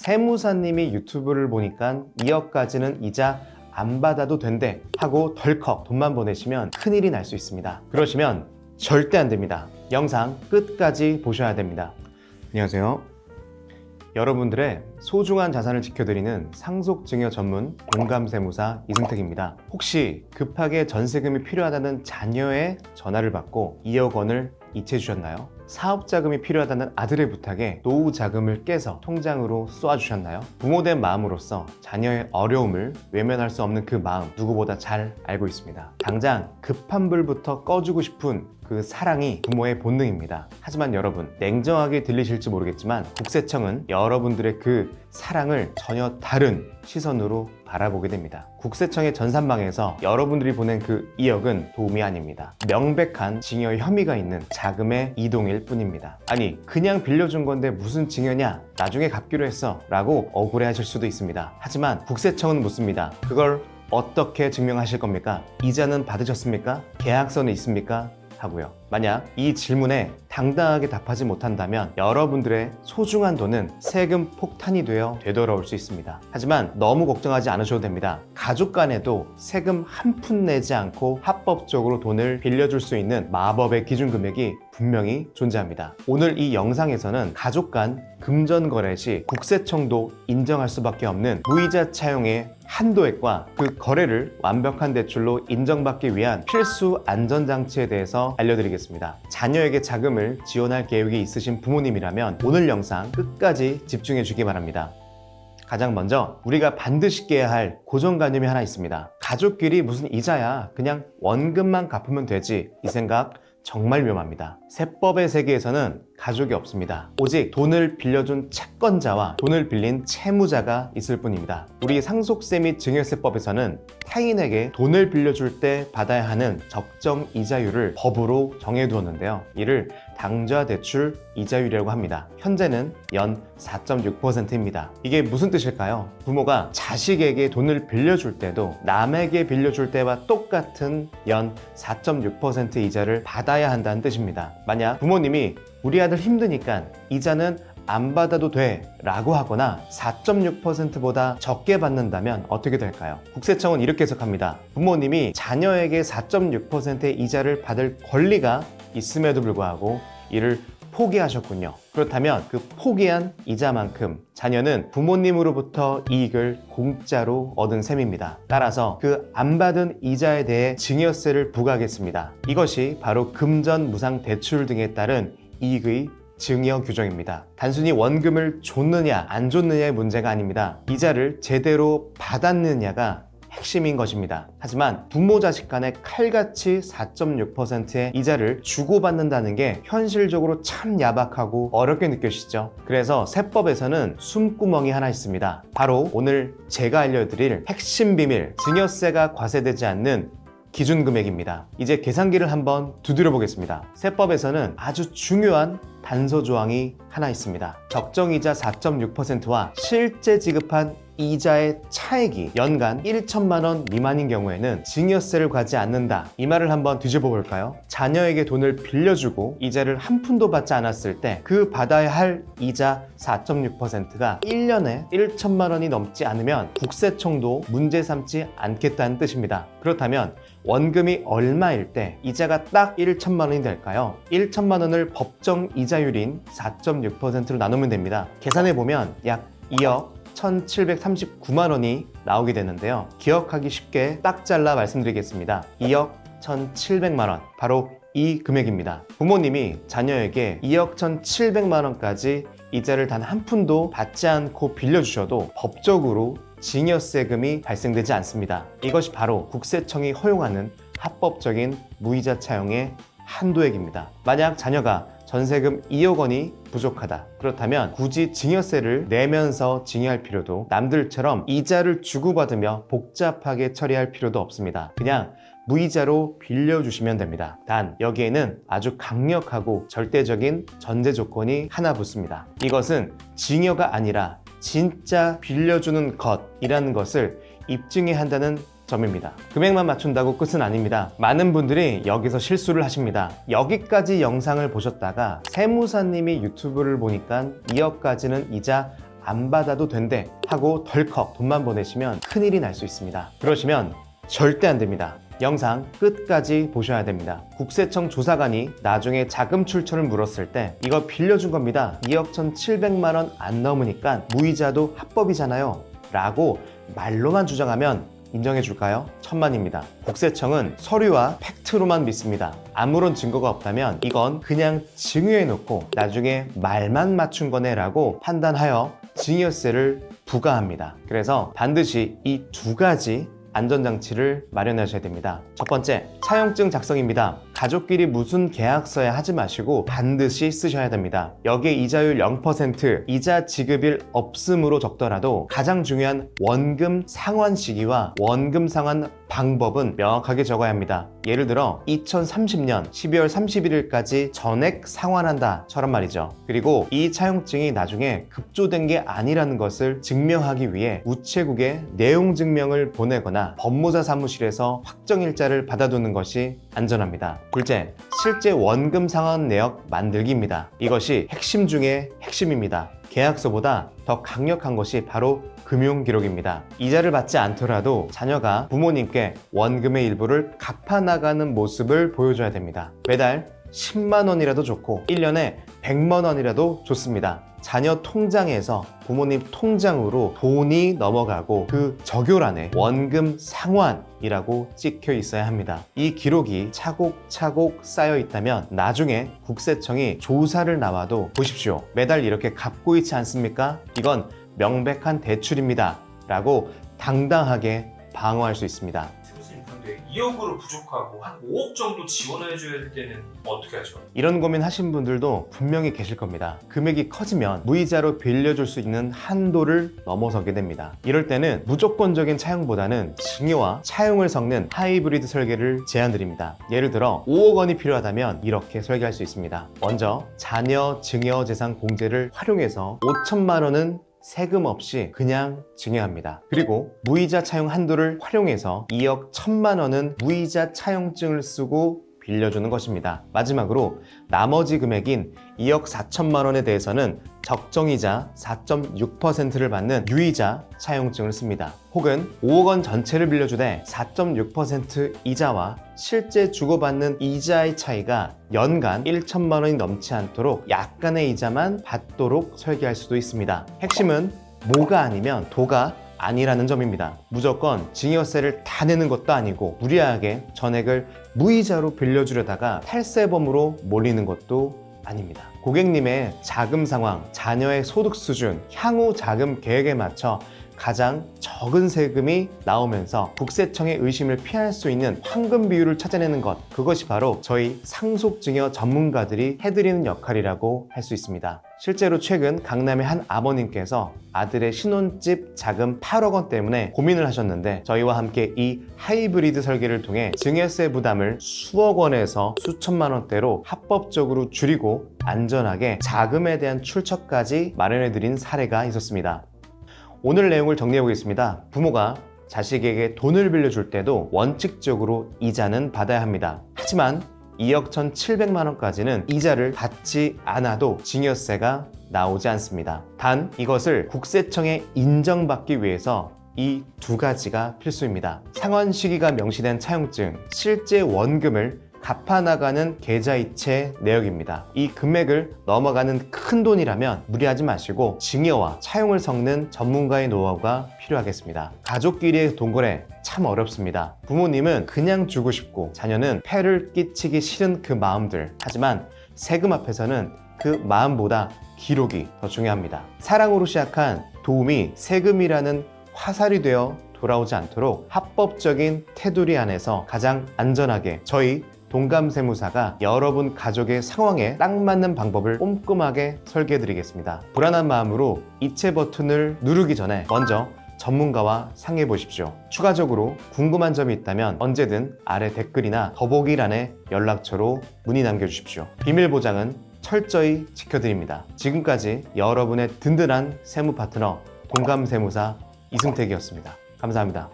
세무사님이 유튜브를 보니까 2억까지는 이자 안 받아도 된대 하고 덜컥 돈만 보내시면 큰일이 날 수 있습니다. 그러시면 절대 안 됩니다. 영상 끝까지 보셔야 됩니다. 안녕하세요. 여러분들의 소중한 자산을 지켜드리는 상속증여 전문 공감세무사 이승택입니다. 혹시 급하게 전세금이 필요하다는 자녀의 전화를 받고 2억 원을 이체해 주셨나요? 사업자금이 필요하다는 아들의 부탁에 노후 자금을 깨서 통장으로 쏘아주셨나요? 부모된 마음으로서 자녀의 어려움을 외면할 수 없는 그 마음 누구보다 잘 알고 있습니다. 당장 급한 불부터 꺼주고 싶은 그 사랑이 부모의 본능입니다. 하지만 여러분, 냉정하게 들리실지 모르겠지만 국세청은 여러분들의 그 사랑을 전혀 다른 시선으로 바라보게 됩니다. 국세청의 전산망에서 여러분들이 보낸 그 2억은 도움이 아닙니다. 명백한 징여 혐의가 있는 자금의 이동일 뿐입니다. 아니, 그냥 빌려준 건데 무슨 징여냐? 나중에 갚기로 했어 라고 억울해 하실 수도 있습니다. 하지만 국세청은 묻습니다. 그걸 어떻게 증명하실 겁니까? 이자는 받으셨습니까? 계약서는 있습니까? 하고요. 만약 이 질문에 당당하게 답하지 못한다면 여러분들의 소중한 돈은 세금 폭탄이 되어 되돌아올 수 있습니다. 하지만 너무 걱정하지 않으셔도 됩니다. 가족 간에도 세금 한 푼 내지 않고 합법적으로 돈을 빌려줄 수 있는 마법의 기준 금액이 분명히 존재합니다. 오늘 이 영상에서는 가족 간 금전 거래 시 국세청도 인정할 수밖에 없는 무이자 차용의 한도액과 그 거래를 완벽한 대출로 인정받기 위한 필수 안전장치에 대해서 알려드리겠습니다. 자녀에게 자금을 지원할 계획이 있으신 부모님이라면 오늘 영상 끝까지 집중해 주기 바랍니다. 가장 먼저 우리가 반드시 깨야 할 고정관념이 하나 있습니다. 가족끼리 무슨 이자야, 그냥 원금만 갚으면 되지, 이 생각 정말 위험합니다. 세법의 세계에서는 가족이 없습니다. 오직 돈을 빌려준 채권자와 돈을 빌린 채무자가 있을 뿐입니다. 우리 상속세 및 증여세법에서는 타인에게 돈을 빌려줄 때 받아야 하는 적정 이자율을 법으로 정해두었는데요. 이를 당좌 대출 이자율이라고 합니다. 현재는 연 4.6%입니다. 이게 무슨 뜻일까요? 부모가 자식에게 돈을 빌려줄 때도 남에게 빌려줄 때와 똑같은 연 4.6% 이자를 받아야 한다는 뜻입니다. 만약 부모님이 우리 아들 힘드니까 이자는 안 받아도 돼 라고 하거나 4.6%보다 적게 받는다면 어떻게 될까요? 국세청은 이렇게 해석합니다. 부모님이 자녀에게 4.6%의 이자를 받을 권리가 있음에도 불구하고 이를 포기하셨군요. 그렇다면 그 포기한 이자만큼 자녀는 부모님으로부터 이익을 공짜로 얻은 셈입니다. 따라서 그 안 받은 이자에 대해 증여세를 부과하겠습니다. 이것이 바로 금전 무상 대출 등에 따른 이익의 증여 규정입니다. 단순히 원금을 줬느냐 안 줬느냐의 문제가 아닙니다. 이자를 제대로 받았느냐가 핵심인 것입니다. 하지만 부모 자식 간에 칼같이 4.6%의 이자를 주고받는다는 게 현실적으로 참 야박하고 어렵게 느껴지시죠? 그래서 세법에서는 숨구멍이 하나 있습니다. 바로 오늘 제가 알려드릴 핵심 비밀, 증여세가 과세되지 않는 기준 금액입니다. 이제 계산기를 한번 두드려 보겠습니다. 세법에서는 아주 중요한 단서 조항이 하나 있습니다. 적정이자 4.6%와 실제 지급한 이자의 차액이 연간 1천만 원 미만인 경우에는 증여세를 과지 않는다. 이 말을 한번 뒤집어 볼까요? 자녀에게 돈을 빌려주고 이자를 한 푼도 받지 않았을 때 그 받아야 할 이자 4.6%가 1년에 1천만 원이 넘지 않으면 국세청도 문제 삼지 않겠다는 뜻입니다. 그렇다면 원금이 얼마일 때 이자가 딱 1천만 원이 될까요? 1천만 원을 법정 이자율인 4.6%로 나누면 됩니다. 계산해보면 약 2억 1,739만 원이 나오게 되는데요. 기억하기 쉽게 딱 잘라 말씀드리겠습니다. 2억 1,700만 원, 바로 이 금액입니다. 부모님이 자녀에게 2억 1,700만 원까지 이자를 단 한 푼도 받지 않고 빌려주셔도 법적으로 증여세금이 발생되지 않습니다. 이것이 바로 국세청이 허용하는 합법적인 무이자 차용의 한도액입니다. 만약 자녀가 전세금 2억 원이 부족하다. 그렇다면 굳이 증여세를 내면서 증여할 필요도, 남들처럼 이자를 주고받으며 복잡하게 처리할 필요도 없습니다. 그냥 무이자로 빌려주시면 됩니다. 단 여기에는 아주 강력하고 절대적인 전제 조건이 하나 붙습니다. 이것은 증여가 아니라 진짜 빌려주는 것이라는 것을 입증해야 한다는 점입니다. 금액만 맞춘다고 끝은 아닙니다. 많은 분들이 여기서 실수를 하십니다. 여기까지 영상을 보셨다가 세무사님이 유튜브를 보니까 2억까지는 이자 안 받아도 된대 하고 덜컥 돈만 보내시면 큰일이 날 수 있습니다. 그러시면 절대 안 됩니다. 영상 끝까지 보셔야 됩니다. 국세청 조사관이 나중에 자금 출처를 물었을 때 이거 빌려준 겁니다. 2억 1,700만 원 안 넘으니까 무이자도 합법이잖아요 라고 말로만 주장하면 인정해 줄까요? 천만입니다. 국세청은 서류와 팩트로만 믿습니다. 아무런 증거가 없다면 이건 그냥 증여해 놓고 나중에 말만 맞춘 거네 라고 판단하여 증여세를 부과합니다. 그래서 반드시 이 두 가지 안전장치를 마련하셔야 됩니다. 첫 번째, 차용증 작성입니다. 가족끼리 무슨 계약서에 하지 마시고 반드시 쓰셔야 됩니다. 여기에 이자율 0%, 이자 지급일 없음으로 적더라도 가장 중요한 원금 상환 시기와 원금 상환 방법은 명확하게 적어야 합니다. 예를 들어 2030년 12월 31일까지 전액 상환한다처럼 말이죠. 그리고 이 차용증이 나중에 급조된 게 아니라는 것을 증명하기 위해 우체국에 내용 증명을 보내거나 법무사 사무실에서 확정일자를 받아두는 것이 안전합니다. 둘째, 실제 원금 상환 내역 만들기입니다. 이것이 핵심 중에 핵심입니다. 계약서보다 더 강력한 것이 바로 금융기록입니다. 이자를 받지 않더라도 자녀가 부모님께 원금의 일부를 갚아나가는 모습을 보여줘야 됩니다. 매달 10만 원이라도 좋고 1년에 100만 원이라도 좋습니다. 자녀 통장에서 부모님 통장으로 돈이 넘어가고 그 적요란에 원금 상환이라고 찍혀 있어야 합니다. 이 기록이 차곡차곡 쌓여 있다면 나중에 국세청이 조사를 나와도 보십시오. 매달 이렇게 갚고 있지 않습니까? 이건 명백한 대출입니다 라고 당당하게 방어할 수 있습니다. 교수님, 근데 2억으로 부족하고 한 5억 정도 지원을 해줘야 될 때는 어떻게 하죠? 이런 고민 하신 분들도 분명히 계실 겁니다. 금액이 커지면 무이자로 빌려줄 수 있는 한도를 넘어서게 됩니다. 이럴 때는 무조건적인 차용보다는 증여와 차용을 섞는 하이브리드 설계를 제안드립니다. 예를 들어 5억 원이 필요하다면 이렇게 설계할 수 있습니다. 먼저 자녀 증여 재산 공제를 활용해서 5천만 원은 세금 없이 그냥 증여합니다. 그리고 무이자 차용 한도를 활용해서 2억 1천만 원은 무이자 차용증을 쓰고 빌려주는 것입니다. 마지막으로 나머지 금액인 2억 4천만 원에 대해서는 적정이자 4.6%를 받는 유이자 차용증을 씁니다. 혹은 5억 원 전체를 빌려주되 4.6% 이자와 실제 주고받는 이자의 차이가 연간 1천만 원이 넘지 않도록 약간의 이자만 받도록 설계할 수도 있습니다. 핵심은 모가 아니면 도가 아니라는 점입니다. 무조건 증여세를 다 내는 것도 아니고 무리하게 전액을 무이자로 빌려주려다가 탈세범으로 몰리는 것도 아닙니다. 고객님의 자금 상황, 자녀의 소득 수준, 향후 자금 계획에 맞춰 가장 적은 세금이 나오면서 국세청의 의심을 피할 수 있는 황금 비율을 찾아내는 것, 그것이 바로 저희 상속증여 전문가들이 해드리는 역할이라고 할 수 있습니다. 실제로 최근 강남의 한 아버님께서 아들의 신혼집 자금 8억 원 때문에 고민을 하셨는데 저희와 함께 이 하이브리드 설계를 통해 증여세 부담을 수억 원에서 수천만 원대로 합법적으로 줄이고 안전하게 자금에 대한 출처까지 마련해드린 사례가 있었습니다. 오늘 내용을 정리해 보겠습니다. 부모가 자식에게 돈을 빌려줄 때도 원칙적으로 이자는 받아야 합니다. 하지만 2억 1,700만 원까지는 이자를 받지 않아도 증여세가 나오지 않습니다. 단 이것을 국세청에 인정받기 위해서 이 두 가지가 필수입니다. 상환 시기가 명시된 차용증, 실제 원금을 갚아나가는 계좌이체 내역입니다. 이 금액을 넘어가는 큰 돈이라면 무리하지 마시고 증여와 차용을 섞는 전문가의 노하우가 필요하겠습니다. 가족끼리의 돈거래 참 어렵습니다. 부모님은 그냥 주고 싶고 자녀는 폐를 끼치기 싫은 그 마음들. 하지만 세금 앞에서는 그 마음보다 기록이 더 중요합니다. 사랑으로 시작한 도움이 세금이라는 화살이 되어 돌아오지 않도록 합법적인 테두리 안에서 가장 안전하게 저희 동감세무사가 여러분 가족의 상황에 딱 맞는 방법을 꼼꼼하게 설계해 드리겠습니다. 불안한 마음으로 이체 버튼을 누르기 전에 먼저 전문가와 상의해 보십시오. 추가적으로 궁금한 점이 있다면 언제든 아래 댓글이나 더보기란에 연락처로 문의 남겨주십시오. 비밀 보장은 철저히 지켜드립니다. 지금까지 여러분의 든든한 세무 파트너 동감세무사 이승택이었습니다. 감사합니다.